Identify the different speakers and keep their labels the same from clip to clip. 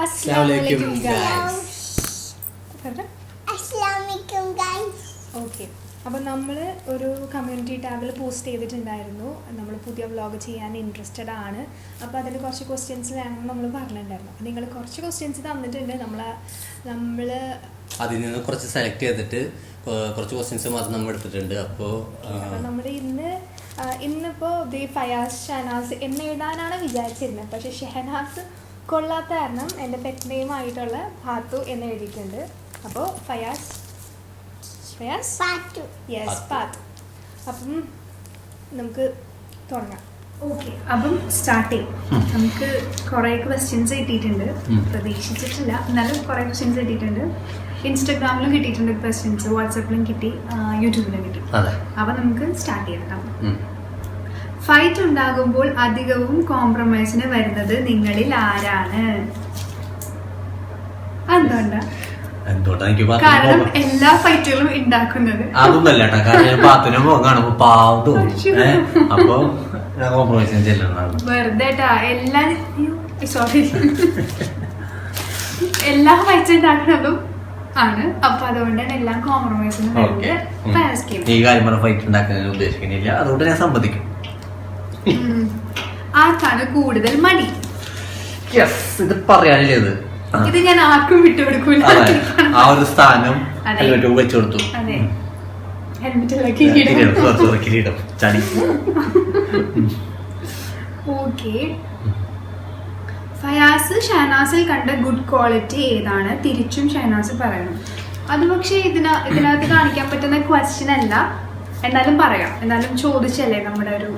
Speaker 1: Assalamualaikum guys.
Speaker 2: Assalamualaikum guys.
Speaker 1: Okay, അപ്പോൾ നമ്മൾ ഒരു കമ്മ്യൂണിറ്റി ടാബിൽ പോസ്റ്റ് ചെയ്തിട്ടുണ്ടായിരുന്നു. നമ്മൾ പുതിയ വ്ളോഗ് ചെയ്യാൻ ഇൻട്രസ്റ്റഡ് ആണ്. അപ്പോൾ അതിൽ കുറച്ച് ക്വസ്റ്റ്യൻസ് വേണമെന്ന് നമ്മൾ പറഞ്ഞിട്ടുണ്ടായിരുന്നു. അപ്പോൾ നിങ്ങൾ കുറച്ച് ക്വസ്റ്റ്യൻസ് തന്നിട്ടുണ്ട്. നമ്മൾ
Speaker 3: അതിൽ നിന്ന് കുറച്ച് സെലക്ട് ചെയ്തിട്ട് കുറച്ച് ക്വസ്റ്റ്യൻസ് മാത്രം നമ്മൾ എടുത്തിട്ടുണ്ട്. അപ്പോൾ
Speaker 1: നമ്മൾ ഇന്നിപ്പോൾ ഫയാസ് ഷഹനാസ് എന്നെഴുതാനാണ് വിചാരിച്ചിരുന്നത്. പക്ഷേ ഷഹനാസ് കൊള്ളാത്ത കാരണം എൻ്റെ പെറ്റ് നെയിം ആയിട്ടുള്ള പാത്തു എന്ന് എഴുതിയിട്ടുണ്ട്. അപ്പോൾ ഫയാസ്
Speaker 2: Patu.
Speaker 1: യെസ് പാത്തു. അപ്പം നമുക്ക് തുടങ്ങാം. ഓക്കെ, അപ്പം സ്റ്റാർട്ട് ചെയ്യും. നമുക്ക് കുറേ ക്വസ്റ്റ്യൻസ് കിട്ടിയിട്ടുണ്ട്. പ്രതീക്ഷിച്ചിട്ടില്ല, എന്നാലും കുറേ ക്വസ്റ്റ്യൻസ് കിട്ടിയിട്ടുണ്ട്. ഇൻസ്റ്റഗ്രാമിലും കിട്ടിയിട്ടുണ്ട് ക്വസ്റ്റ്യൻസ്, വാട്സാപ്പിലും കിട്ടി, യൂട്യൂബിലും കിട്ടി. അപ്പം നമുക്ക് സ്റ്റാർട്ട് ചെയ്യാം. ഫൈറ്റ് ഉണ്ടാകുമ്പോൾ അധികവും കോംപ്രമൈസിന് വരുന്നത് നിങ്ങളിൽ ആരാണ്? കാരണം എല്ലാ ഫൈറ്റുകളും ഉണ്ടാക്കുന്നത്
Speaker 3: അതൊന്നല്ല കേട്ടോ. കാരണം പാത്തുനെ കാണുമ്പോ പാവം തോന്നും. അപ്പൊ കോംപ്രമൈസ് ചെല്ലുന്നതാണ്
Speaker 1: വെറുതെ എല്ലാം. സോറി, എല്ലാ ഫൈറ്റ്സ് ഉണ്ടാക്കുന്നതും ആണ്. അപ്പൊ അതുകൊണ്ട് തന്നെ എല്ലാം കോംപ്രമൈസിന്
Speaker 3: ഈ കാര്യം ഫൈറ്റ് ഉണ്ടാക്കാൻ ഉദ്ദേശിക്കുന്നില്ല. അതുകൊണ്ട് ഞാൻ സമ്മതിക്കും.
Speaker 1: ആർക്കാണ് കൂടുതൽ മടി?
Speaker 3: ഇത് പറയാനില്ലത്.
Speaker 1: ഇത് ഞാൻ ആർക്കും വിട്ടുകൊടുക്കൂല.
Speaker 3: ആ ഒരു സ്ഥാനം ഹെൽമെറ്റ് വെച്ചു കൊടുത്തു.
Speaker 1: അതെ, ഹെൽമെറ്റ്
Speaker 3: കിരീടം ചടി.
Speaker 1: ഓക്കെ, ഫയാസ് ഷഹനാസിൽ കണ്ട ഗുഡ് ക്വാളിറ്റി ഏതാണ്? തിരിച്ചും ഷഹനാസ് പറയണം. അത് പക്ഷേ ഇതിനകത്ത് കാണിക്കാൻ പറ്റുന്ന ക്വസ്റ്റ്യൻ അല്ല. എന്നാലും പറയാം. എന്നാലും ചോദിച്ചല്ലേ, നമ്മുടെ ഒരു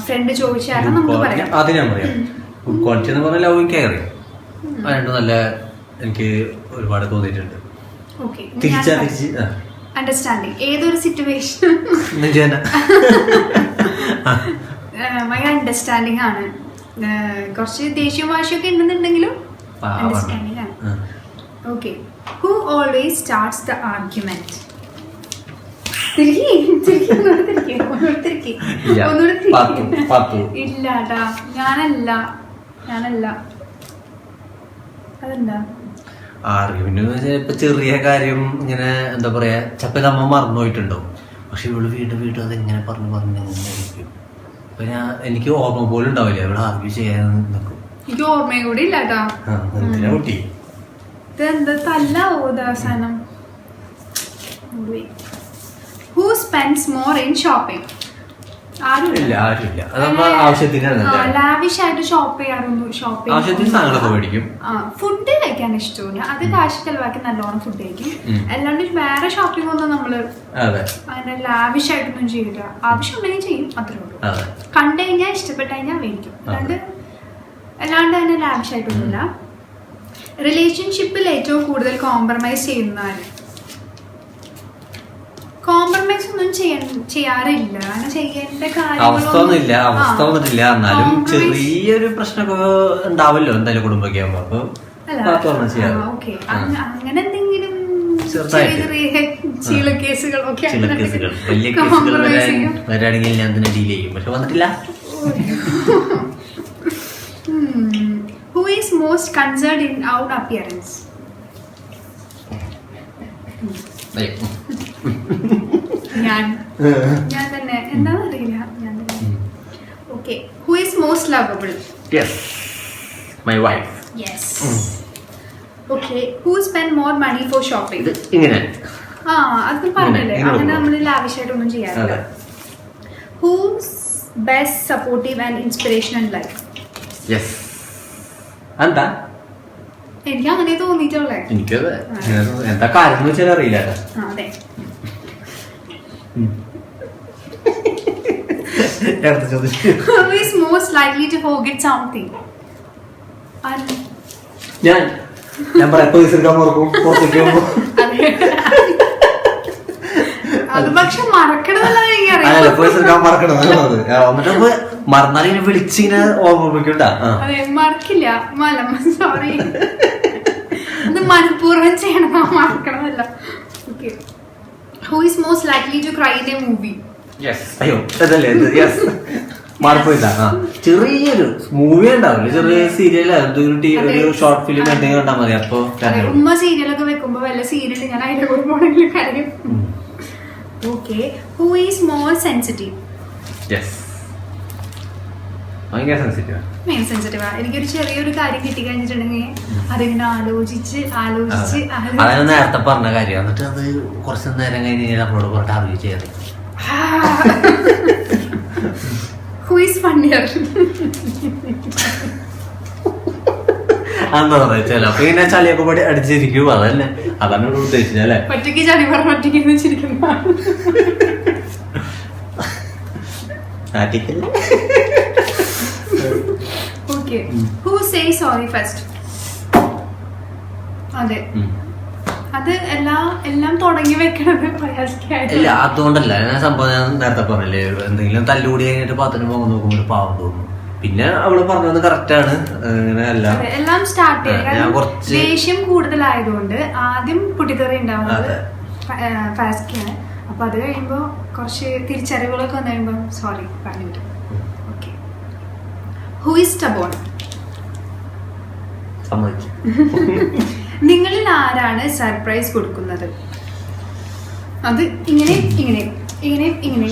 Speaker 1: ഫ്രണ്ട് ചോദിച്ചാലും നമുക്ക് പറയാം.
Speaker 3: അത് ഞാൻ പറയാം. ഗുഡ് ക്വാളിറ്റി എന്ന് പറഞ്ഞാൽ ലവ് കെയറിങ്. അതുകൊണ്ട് നല്ല എനിക്ക് ഒരുപാട് തോന്നിയിട്ടുണ്ട്.
Speaker 1: അണ്ടർസ്റ്റാൻഡിങ്. ഏതൊരു സിറ്റുവേഷൻ ഭയങ്കര അണ്ടർസ്റ്റാൻഡിങ് ആണ്. കുറച്ച് ദേഷ്യവും വാശിയൊക്കെ ഉണ്ടെന്നുണ്ടെങ്കിലും അണ്ടർസ്റ്റാൻഡിങ് ആണ്. Okay, who always starts the argument? ഇല്ലാട്ടാ, ഞാനല്ല. അതെന്താ
Speaker 3: ആർഗ്യുമെന്റ്? ഇപ്പൊ ചെറിയ കാര്യം ഇങ്ങനെ എന്താ പറയാ, ചിലപ്പോ നമ്മ മറന്നുപോയിട്ടുണ്ടാവും. പക്ഷെ ഇവള് വീണ്ടും അതെങ്ങനെ പറഞ്ഞിരിക്കും. അപ്പൊ എനിക്ക് ഓർമ്മ പോലും ഉണ്ടാവില്ല. ഇവിടെ ആർഗ്യൂ ചെയ്യാൻ നിൽക്കും.
Speaker 1: എനിക്ക് ഓർമ്മയും കൂടി ഇല്ലാട്ടാ.
Speaker 3: കുട്ടി
Speaker 1: ഇതെന്താ തല്ലാവോ അവസാനം? Who spends more in shopping?
Speaker 3: ആരുമില്ല.
Speaker 1: ലാവിഷ് ആയിട്ട് ഷോപ്പ് ചെയ്യാറൊന്നും. ഫുഡ് കഴിക്കാൻ ഇഷ്ടമില്ല. അത് കാശ് ചെലവാക്കി നല്ലോണം ഫുഡ് കഴിക്കും. അല്ലാണ്ട് വേറെ ഷോപ്പിംഗ് ഒന്നും നമ്മള് അങ്ങനെ ലാവിഷ് ആയിട്ടൊന്നും ചെയ്യില്ല. ആവശ്യം ഉണ്ടെങ്കിൽ ചെയ്യും, അത്രേ ഉള്ളൂ. കണ്ടു കഴിഞ്ഞാൽ ഇഷ്ടപ്പെട്ടു കഴിഞ്ഞാൽ മേടിക്കും. അല്ലാണ്ട് തന്നെ ലാവിഷ് ആയിട്ടൊന്നുമില്ല. റിലേഷൻഷിപ്പിൽ ഏറ്റവും കൂടുതൽ കോംപ്രമൈസ് ചെയ്യുന്നതാണ്? കോംപ്രമൈസ് ഒന്നും ചെയ്യാറില്ല. അങ്ങനെ ചെയ്യേണ്ട
Speaker 3: അവസ്ഥ ഒന്നുമില്ല. എന്നാലും ചെറിയൊരു പ്രശ്നമൊക്കെ ഉണ്ടാവല്ലോ എന്തായാലും കുടുംബമൊക്കെ ആകുമ്പോ.
Speaker 1: ഓക്കെ, അങ്ങനെ എന്തെങ്കിലും ചെറിയ ചീളക്കേസുകളൊക്കെ
Speaker 3: വലിയ കേസുകൾ വരാണെങ്കിൽ ഞാൻ തന്നെ ഡീൽ ചെയ്യും. പക്ഷെ വന്നിട്ടില്ല.
Speaker 1: Who is most concerned in our appearance? ഞാൻ തന്നെ. എന്താണെന്ന് അറിയില്ല, ഞാൻ തന്നെ. Okay, who is most lovable?
Speaker 3: My wife.
Speaker 1: Yes. Okay, who spend more money for shopping?
Speaker 3: ഇങ്ങനെ
Speaker 1: അത് പറഞ്ഞല്ലേ, അങ്ങനെ നമ്മൾ ലാവിഷായിട്ടൊന്നും ചെയ്യാറില്ല. Whose best supportive and inspirational life?
Speaker 3: എന്താ
Speaker 1: എനിക്ക് അങ്ങനെ തോന്നിയിട്ടുള്ളേ.
Speaker 3: എനിക്കത് എന്താ കാര്യം വെച്ചാൽ അറിയില്ല.
Speaker 1: അതെ. Who is most likely to forget something?
Speaker 3: ഞാൻ
Speaker 1: അത് പക്ഷെ മറക്കണതല്ല.
Speaker 3: മറന്നാലും വിളിച്ചിങ്ങനെ ഓർമ്മിപ്പിക്കണ്ട.
Speaker 1: അതെ, മറക്കില്ല. സോറി, ഇത് മനഃപൂർവ്വം ചെയ്യണം, മറക്കണമല്ല. Okay, who is most likely to cry in a movie?
Speaker 3: അയ്യോ അതല്ലേ, മാറിപ്പോയില്ല. ചെറിയൊരു മൂവി ഉണ്ടാവില്ല, ചെറിയ സീരിയൽ ഒരു ഷോർട്ട് ഫിലിം എന്തെങ്കിലും കണ്ടാൽ മതി. അപ്പൊ
Speaker 1: ഉമ്മ സീരിയലൊക്കെ വെക്കുമ്പോ വല്ല സീരിയൽ ഞാൻ അതിന്റെ കൂടെ പോണെങ്കിൽ കാര്യം. Okay, who is more sensitive?
Speaker 3: ഭയങ്കര സെൻസിറ്റീവ്.
Speaker 1: സെൻസിറ്റീവാ. എനിക്കൊരു ചെറിയൊരു കാര്യം കിട്ടിക്കഴിഞ്ഞിട്ടുണ്ടെങ്കിൽ അതിങ്ങനെ ആലോചിച്ച് ആലോചിച്ച്
Speaker 3: അതാണ് നേരത്തെ പറഞ്ഞ കാര്യം. എന്നിട്ട് അത് കുറച്ച് നേരം കഴിഞ്ഞ് നമ്മളോട് പറഞ്ഞിട്ട് അറിവ് ചെയ്യാറ്.
Speaker 1: Who is funnier?
Speaker 3: എന്താ പറയാ, ചിലപ്പോ ഇങ്ങനെ ചളിയൊക്കെ പടി അടിച്ചിരിക്കും. അതന്നെ, അതാണ് ഇവിടെ ഉദ്ദേശിച്ചല്ലേ.
Speaker 1: ഒറ്റയ്ക്ക് ചളി പറഞ്ഞ ഒറ്റയ്ക്ക് വെച്ചിരിക്കുന്ന. Okay, who say sorry first? അതെ, അത് എല്ലാം തുടങ്ങി വെക്കണത് പ്രയാസിക്കായിട്ട്.
Speaker 3: ഇല്ല, അതുകൊണ്ടല്ല ഞാൻ സംഭവം. ഞാൻ നേരത്തെ പറഞ്ഞില്ലേ, എന്തെങ്കിലും തല്ലുകൂടി കഴിഞ്ഞിട്ട് പാത്തിന് പോകാൻ നോക്കുമ്പോൾ ഒരു പാവം തോന്നുന്നു. പിന്നെ അവള് പറഞ്ഞത് കറക്റ്റാണ്. ഇങ്ങനെ
Speaker 1: എല്ലാം സ്റ്റാർട്ട് ചെയ്യാൻ ദേഷ്യം കൂടുതലായതുകൊണ്ട് ആദ്യം പൊട്ടിത്തെറി ഉണ്ടാവുന്നത് ഫാസ്റ്റിക്കാണ്. അപ്പൊ അത് കഴിയുമ്പോ കുറച്ച് തിരിച്ചറിവുകളൊക്കെ വന്നു കഴിയുമ്പോ സോറി പറഞ്ഞു വിട്ടു. Okay, who is stubborn? നിങ്ങളിൽ ആരാണ് സർപ്രൈസ് കൊടുക്കുന്നത്? അത് ഇങ്ങനെ ഇങ്ങനെ ഇങ്ങനെ ഇങ്ങനെ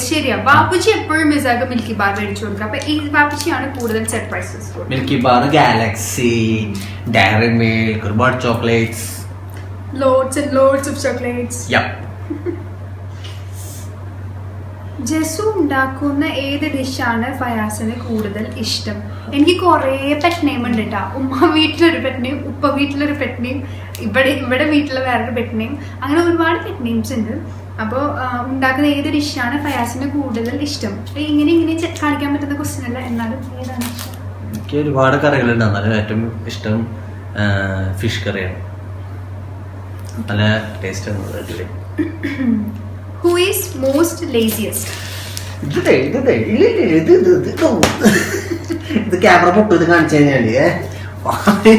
Speaker 1: ശരിയാ. ബാപ്പുജി എപ്പോഴും മിസാക്ക് മിൽക്കി ബാർ മേടിച്ചു കൊടുക്കുക. അപ്പൊ ഈ ബാപ്പുജിയാണ് കൂടുതൽ surprises.
Speaker 3: Milky Bar, Galaxy, Dairy Milk, ഒരുപാട് chocolates,
Speaker 1: loads and loads of chocolates. Jasu ഉണ്ടാക്കുന്ന ഏത് ഡിഷാണ് ഫയാസിന് കൂടുതൽ ഇഷ്ടം? എനിക്ക് കുറേ പെറ്റ് നെയിം ഉണ്ട് കേട്ടോ. ഉമ്മ വീട്ടിലൊരു പെറ്റ് നെയിം, ഉപ്പ വീട്ടിലൊരു പെറ്റ് നെയിം, ഇവിടെ വീട്ടിൽ വേറൊരു പെറ്റ് നെയിം, അങ്ങനെ ഒരുപാട് പെറ്റ് നെയിംസ് ഉണ്ട്. അപ്പോൾ ഉണ്ടാക്കുന്ന ഏത് ഡിഷാണ് ഫയാസിന് കൂടുതൽ ഇഷ്ടം? ഇങ്ങനെ കാണിക്കാൻ പറ്റുന്ന ക്വസ്റ്റ്യൻ അല്ല, എന്നാലും ഏതാണ് ഇഷ്ടം?
Speaker 3: എനിക്ക് ഒരുപാട് കറികളുണ്ട്. എന്നാലും ഏറ്റവും ഇഷ്ടം ഫിഷ് കറിയാണ്. നല്ല ടേസ്റ്റ് ആണ്.
Speaker 1: Who is most laziest?
Speaker 3: ഇത് ക്യാമറ പൊട്ടത് കാണിച്ചു കഴിഞ്ഞാല് അതെ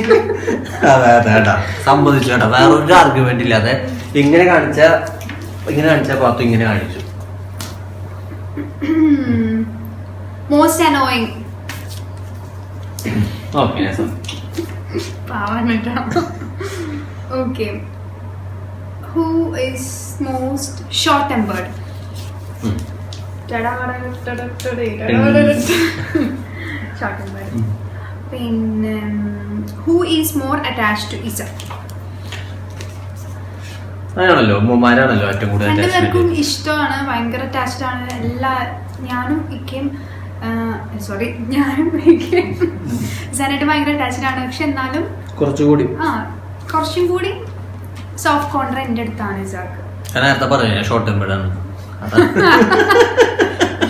Speaker 3: സമ്മതിച്ചു കേട്ടോ. വേറൊരു ആർഗ്യുമെന്റ് ഇല്ലാതെ ഇങ്ങനെ കാണിച്ച പാത്തു ഇങ്ങനെ കാണിച്ചു.
Speaker 1: Most annoying.
Speaker 3: Okay.
Speaker 1: Okay. Who is most short-tempered? Short-tempered. പിന്നെ who is more attached to Isa?
Speaker 3: അങ്ങനെയാണല്ലോ, ഉമ്മമാരാണല്ലോ ഏറ്റവും കൂടുതൽ.
Speaker 1: രണ്ടുപേർക്കും ഇഷ്ടമാണ്, ഭയങ്കര അറ്റാച്ച്ഡ് ആണ്. ഞാനും ഇക്കയും ഇസാനായിട്ട് ഭയങ്കര അറ്റാച്ച്ഡ് ആണ്. പക്ഷെ എന്നാലും കുറച്ചും കൂടി സോഫ്റ്റ് കോർണർ എന്റെ അടുത്താണ് ഇസാക്ക്.
Speaker 3: നേരത്തെ പറഞ്ഞു ഷോർട്ട് ടെമ്പേർഡ് ആണ്.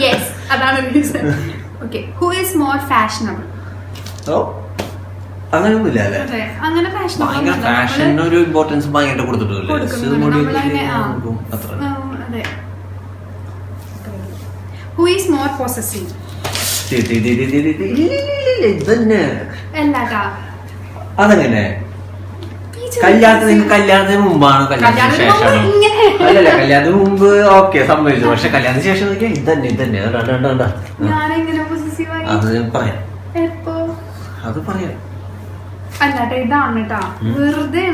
Speaker 1: യെസ്, അതാണ് reason. Okay, who is more fashionable?
Speaker 3: അങ്ങനെയൊന്നുമില്ല അല്ലേ.
Speaker 1: അങ്ങനെ
Speaker 3: ഫാഷന് ഒരു ഇമ്പോർട്ടൻസ് ഭയങ്കര കൊടുത്തിട്ടില്ല.
Speaker 1: Who is more possessive?
Speaker 3: അതെങ്ങനെ? കല്യാണത്തിന് മുമ്പാണ്, കല്യാണത്തിന് ശേഷമാണോ? അല്ലല്ല, കല്യാണത്തിന് മുമ്പ് ഓക്കെ സമ്മതിച്ചു. പക്ഷെ കല്യാണത്തിന് ശേഷം ഇതന്നെ അത് പറയാം.
Speaker 1: അല്ലാട്ടെ, ഇതാണ് കേട്ടാ, വെറുതെ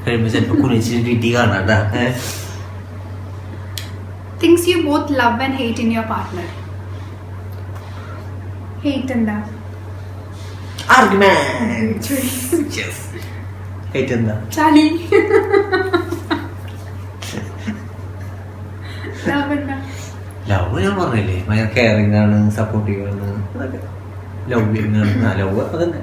Speaker 3: കഴിയുമ്പോ ചിലപ്പോ കുണിച്ചിട്ട് വീട്ടിൽ കാണാട്ടാ.
Speaker 1: Things you both love and hate in your partner. Hate എന്താ?
Speaker 3: Argument. Yes. Hate എന്താ?
Speaker 1: ചളി. Love എന്താ?
Speaker 3: ലവ് ഞാൻ പറഞ്ഞില്ലേ, ഭയങ്കര കെയറിംഗ് ആണ്, സപ്പോർട്ടീവ് ആണ്, അതൊക്കെ ലവിങ് ആണ്. ലവ് അതന്നെ.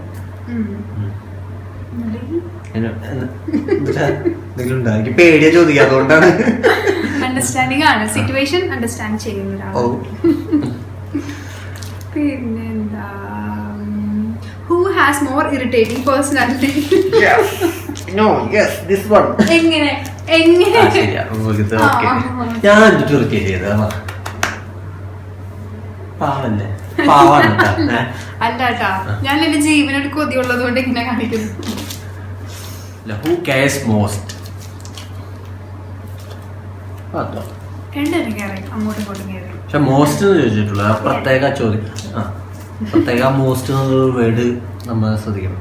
Speaker 3: എനിക്ക് പേടിയാ ചോദിക്കുക, അതുകൊണ്ടാണ്.
Speaker 1: അണ്ടർസ്റ്റാൻഡിംഗ് ആണ്, സിറ്റുവേഷൻ അണ്ടർസ്റ്റാൻഡ് ചെയ്യുന്നതാണ്. പിന്നെന്താ, who has more irritating personality?
Speaker 3: This one.
Speaker 1: എങ്ങനെ
Speaker 3: ഞാൻ ഇറിറ്റേറ്റ് ചെയ്തതാ. പാവല്ലേ, പാവാണ്.
Speaker 1: അല്ലാട്ടാ, ഞാൻ എന്റെ ജീവനോട് കൊതിയുള്ളത് കൊണ്ട് ഇങ്ങനെ കാണിക്കുന്നു.
Speaker 3: അല്ല, who cares most? അതോ
Speaker 1: രണ്ടുപേരും കയറി അങ്ങോട്ടും ഇങ്ങോട്ടും കയറി.
Speaker 3: പക്ഷെ മോസ്റ്റ് എന്ന് ചോദിച്ചിട്ടുള്ള പ്രത്യേക ചോദ്യം, പ്രത്യേക മോസ്റ്റ് എന്നൊരു വേർഡ് നമ്മൾ ശ്രദ്ധിക്കണം.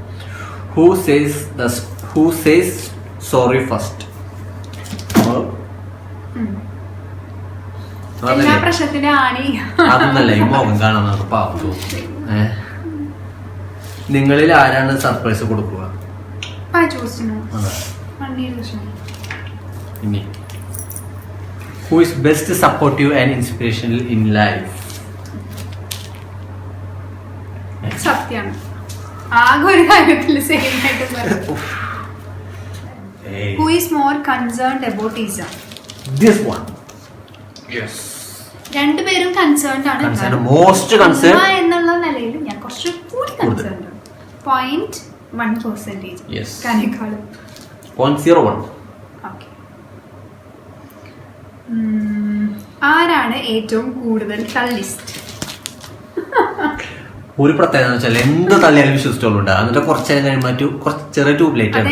Speaker 3: Who says sorry first?
Speaker 1: എല്ലാ പ്രശ്നത്തിന്റെ ആണി
Speaker 3: അതൊന്നല്ല, ഈ മുഖം കാണാൻ നമുക്ക് പാവം. നിങ്ങളിൽ ആരാണ് സർപ്രൈസ് കൊടുക്കുക? ഇനി who is best supportive and inspirational in life?
Speaker 1: സത്യാണ്. ആകെ ഒരു കാര്യത്തിൽ സെയിം ആയിട്ട് who is more concerned about Isa?
Speaker 3: This one. Yes.
Speaker 1: രണ്ടുപേരും കൺസേൺഡ് ആണ്.
Speaker 3: മോസ്റ്റ് കൺസേൺ
Speaker 1: എന്നുള്ള നിലയിൽ ഞാൻ കുറച്ച് കൂടി കൺസേൺഡ്. 0.1%.
Speaker 3: Yes.
Speaker 1: കനേക്കാളും
Speaker 3: 0.01.
Speaker 1: ഓക്കെ. ആരാണ് ഏറ്റവും കൂടുതൽ തള്ളിസ്റ്റ്?
Speaker 3: ഒരു പ്രത്യേകത എന്ന് വെച്ചാൽ എന്ത് തള്ളിയാലും വിശ്വസിച്ചോളുണ്ട്. എന്നിട്ട് കുറച്ചു നേരം കഴിയുമ്പോൾ കുറച്ച് ചെറിയ ട്യൂബ് ലൈറ്റ് ആണ്.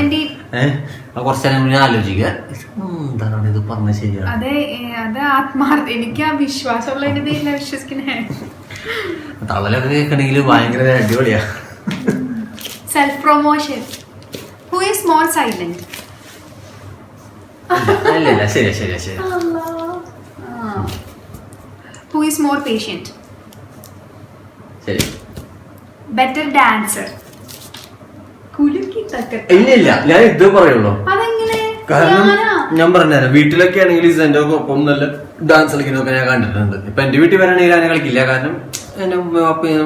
Speaker 3: കുറച്ചു നേരം മുന്നേ ആലോചിക്കുക, എന്താണ് ഇത് പറഞ്ഞത് ശരിയാണ്.
Speaker 1: അതെ, അത് ആത്മാർത്ഥ. എനിക്ക് ആ വിശ്വാസമുള്ളതിന്റെ പേരില വിശ്വസിക്കുന്നേ.
Speaker 3: തള്ളലൊക്കെ കേൾക്കണമെങ്കിൽ ഭയങ്കര അടിപൊളിയാ.
Speaker 1: Self promotion. Who is more silent?
Speaker 3: അല്ലല്ല, ശരിയാ ശരിയാ ശരി.
Speaker 1: Who is more patient?
Speaker 3: ശരി.
Speaker 1: Better dancer?
Speaker 3: ഇല്ല, ഞാൻ ഇത് പറയുള്ളൂ.
Speaker 1: അതെങ്ങനെ?
Speaker 3: കാരണം ഞാൻ പറഞ്ഞുതരാം, വീട്ടിലൊക്കെ ആണെങ്കിൽ എന്റെ ഒപ്പം നല്ല ഡാൻസ് കളിക്കുന്നതൊക്കെ ഞാൻ കണ്ടിട്ടുണ്ട്. ഇപ്പൊ എന്റെ വീട്ടിൽ വരാണെങ്കിൽ ഞാൻ കളിക്കില്ല, കാരണം എന്റെ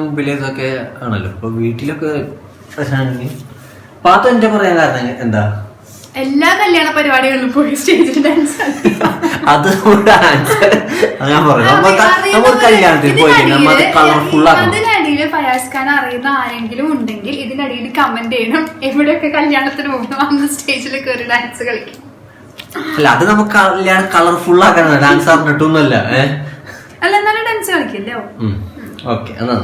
Speaker 3: മുമ്പിലേതൊക്കെ ആണല്ലോ. അപ്പൊ വീട്ടിലൊക്കെ പാത്ത എന്റെ പറയാൻ കാരണം എന്താ,
Speaker 1: എല്ലാ കല്യാണ പരിപാടികളിലും പോയി സ്റ്റേജിൽ ഡാൻസ്.
Speaker 3: അത് ഡാൻസ് ഞാൻ പറഞ്ഞു, നമ്മൾ കല്യാണത്തിൽ പോയി നമ്മൾ കളർഫുൾ ആണ്.
Speaker 1: അതിനടിയിൽ ഫയാസ് ഖാൻ അറിയുന്ന ആരെങ്കിലും ഉണ്ടെങ്കിൽ ഇതിനടിയിൽ കമന്റ് ചെയ്യണം. എവിടെയൊക്കെ കല്യാണത്തിന് പോകുന്നു അന്ന് സ്റ്റേജിൽ കയറി ഡാൻസ് കളിക്കും.
Speaker 3: അല്ല, അത് നമുക്ക് കല്യാണം കളർഫുൾ ആക്കണം, ഡാൻസ് അറിഞ്ഞിട്ടൊന്നുമല്ല.
Speaker 1: അല്ല, എന്നാലും ഡാൻസ് കളിക്കല്ലോ.
Speaker 3: ഓക്കെ, എന്നാ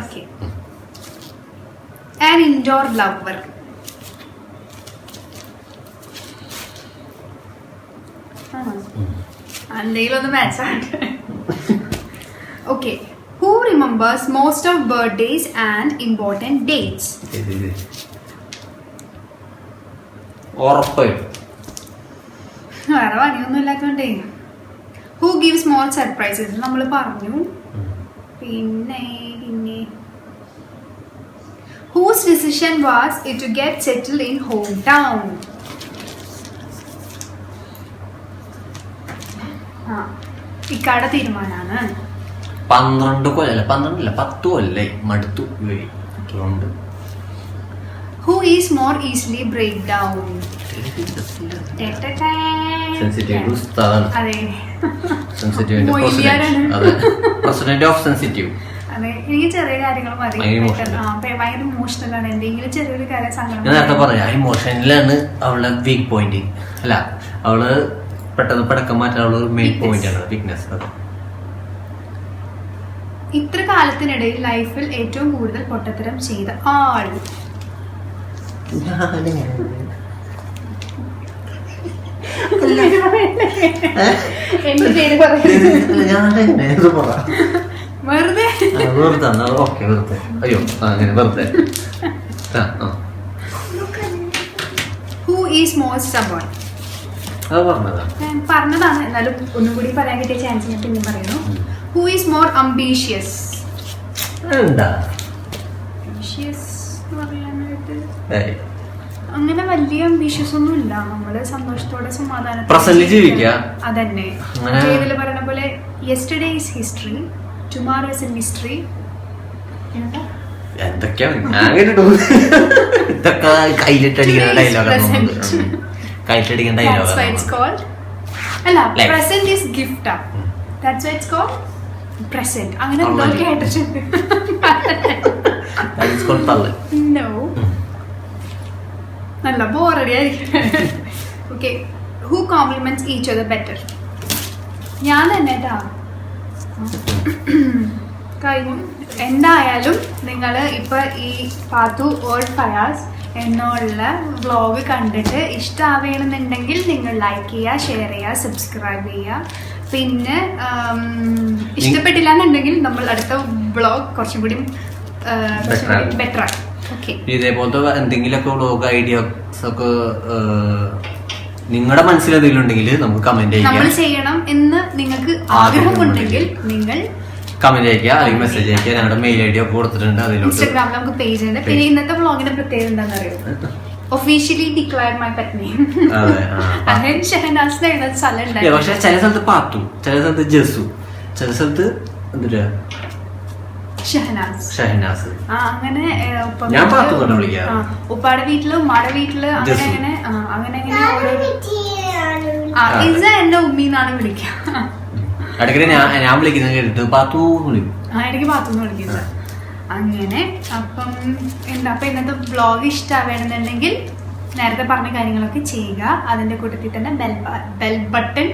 Speaker 1: ഓക്കെ. An indoor lover? എന്തെങ്കിലും ഒന്ന് മാച്ച് ആയിട്ട്. Okay. Who remembers most of birthdays and important dates?
Speaker 3: ഉറപ്പായിട്ടും
Speaker 1: വേറെ പണിയൊന്നും ഇല്ലാത്തോണ്ടേ. Who give small surprises? നമ്മൾ പറഞ്ഞു. പിന്നെ whose decision was it to get settled in home town? ഇക്കാടെ തീരുമാനാണ്.
Speaker 3: 12 കൊല്ലം, 10 കൊല്ലായി മടുത്തു.
Speaker 1: Who is more easily break down?
Speaker 3: Sensitive ഉസ്താദാണ്.
Speaker 1: അതെ,
Speaker 3: സെൻസിറ്റീവിന്റെ പ്രസിഡന്റ് ഓഫ് സെൻസിറ്റീവ്.
Speaker 1: അതെ, എനിക്ക് ചെറിയ കാര്യങ്ങൾ മതി. ഭയങ്കര ഇമോഷണൽ ആണ്. എന്തെങ്കിലും ചെറിയൊരു കാര്യം സങ്കടം.
Speaker 3: ഞാൻ നേരത്തെ പറയാം, ഇമോഷനിലാണ് അവളുടെ വീക്ക് പോയിന്റ്. അല്ല, അവള് പെട്ടെന്ന് പടക്കം മാറ്റാനുള്ള ഒരു മെയിൻ പോയിന്റ് ആണ് വീക്ക്നെസ്. അത്
Speaker 1: ഇത്ര കാലത്തിനിടയിൽ ലൈഫിൽ ഏറ്റവും കൂടുതൽ പൊട്ടത്തരം ചെയ്ത ആൾ? എന്റെ പേര് വെറുതെ.
Speaker 3: ഓക്കെ, വെറുതെ. അയ്യോ, അങ്ങനെ വെറുതെ.
Speaker 1: Who is more stubborn? പറഞ്ഞതാണ്, എന്നാലും ഒന്നും കൂടി പറയാൻ കിട്ടിയ ചാൻസ് ഞാൻ പിന്നെ പറയുന്നു. Who is more ambitious? അങ്ങനെ വലിയ അംബീഷ്യസ് ഒന്നും ഇല്ല. നമ്മള് സന്തോഷത്തോടെ സമാധാനത്തോടെ
Speaker 3: ജീവിക്കുക.
Speaker 1: അതന്നെ ഇതില് പറയുന്ന പോലെ yesterday is history, tomorrow is a mystery.
Speaker 3: കയ്യിലിട്ടടിക്കുന്ന dialogue.
Speaker 1: That's why it's called. അല്ല, present is gift. That's why it's called present. അങ്ങനെ എന്തോ കേട്ടിട്ടുണ്ട്.
Speaker 3: That is called തള്ളൽ.
Speaker 1: No. നല്ല ബോറടി ആയിരിക്കും. Okay. Who compliments each other better? ഞാൻ തന്നെ ട്ടാ. കഴിഞ്ഞു. എന്തായാലും നിങ്ങൾ ഇപ്പൊ ഈ പാത്തു ഓർ ഫയാസ് എന്നുള്ള വ്ളോഗ് കണ്ടിട്ട് ഇഷ്ടമാവുകയാണെന്നുണ്ടെങ്കിൽ നിങ്ങൾ ലൈക്ക് ചെയ്യുക, ഷെയർ ചെയ്യുക, സബ്സ്ക്രൈബ് ചെയ്യുക. പിന്നെ ഇഷ്ടപ്പെട്ടില്ല എന്നുണ്ടെങ്കിൽ നമ്മൾ അടുത്ത വ്ളോഗ് കുറച്ചും കൂടി ബെറ്റർ ആണ്. ഓക്കെ,
Speaker 3: ഇതേപോലത്തെ എന്തെങ്കിലുമൊക്കെ വ്ളോഗ് ഐഡിയാസ് ഒക്കെ നിങ്ങളുടെ മനസ്സിൽ എന്തെങ്കിലും ഉണ്ടെങ്കിൽ നമുക്ക് കമന്റ്
Speaker 1: നമ്മൾ ചെയ്യണം എന്ന് നിങ്ങൾക്ക് ആഗ്രഹമുണ്ടെങ്കിൽ നിങ്ങൾ
Speaker 3: കമന്റ് അയക്കുക, അല്ലെങ്കിൽ മെസ്സേജ് അയക്കുക. ഞങ്ങളുടെ മെയിൽ ഐഡി ഒക്കെ കൊടുത്തിട്ടുണ്ട് അതിലോട്ട്.
Speaker 1: ഇൻസ്റ്റാഗ്രാമിൽ നമുക്ക് പേജ് ഉണ്ട്. പിന്നെ ഇന്നത്തെ വ്ളോഗിന്റെ പ്രത്യേകത എന്താണെന്ന് അറിയോ? Officially declare my pet name. അങ്ങനെ ഷഹനാസിന് എഴുതുന്ന സ്ഥലം ഉണ്ടായിരുന്നു.
Speaker 3: പക്ഷെ ചില സ്ഥലത്ത് പാത്തു, ചില സ്ഥലത്ത് ജസു, ചില സ്ഥലത്ത് എന്തിനാ ഷഹനാസ്.
Speaker 1: അങ്ങനെ
Speaker 3: ഞാൻ പാത്തു കൊണ്ട് വിളിക്കാം.
Speaker 1: ഉപ്പാടെ വീട്ടില് ഉമ്മാടെ വീട്ടില് അങ്ങനെ അങ്ങനെ ഇസ എന്റെ ഉമ്മീന്നാണ് വിളിക്കുക.
Speaker 3: ഇടയ്ക്ക് ഞാൻ വിളിക്കുന്നത് കേട്ടിട്ട് പാത്തു വിളിക്കും.
Speaker 1: ഇടയ്ക്ക് പാത്തുന്ന് വിളിക്കുന്നത് അങ്ങനെ. അപ്പം അപ്പൊ ഇന്നത്തെ വ്ളോഗ് ഇഷ്ടമാവേണമെന്നുണ്ടെങ്കിൽ നേരത്തെ പറഞ്ഞ കാര്യങ്ങളൊക്കെ ചെയ്യുക. അതിന്റെ കൂട്ടത്തിൽ തന്നെ ബെൽ ബട്ടൺ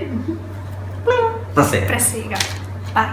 Speaker 1: പ്രസ് ചെയ്യുക. ബൈ.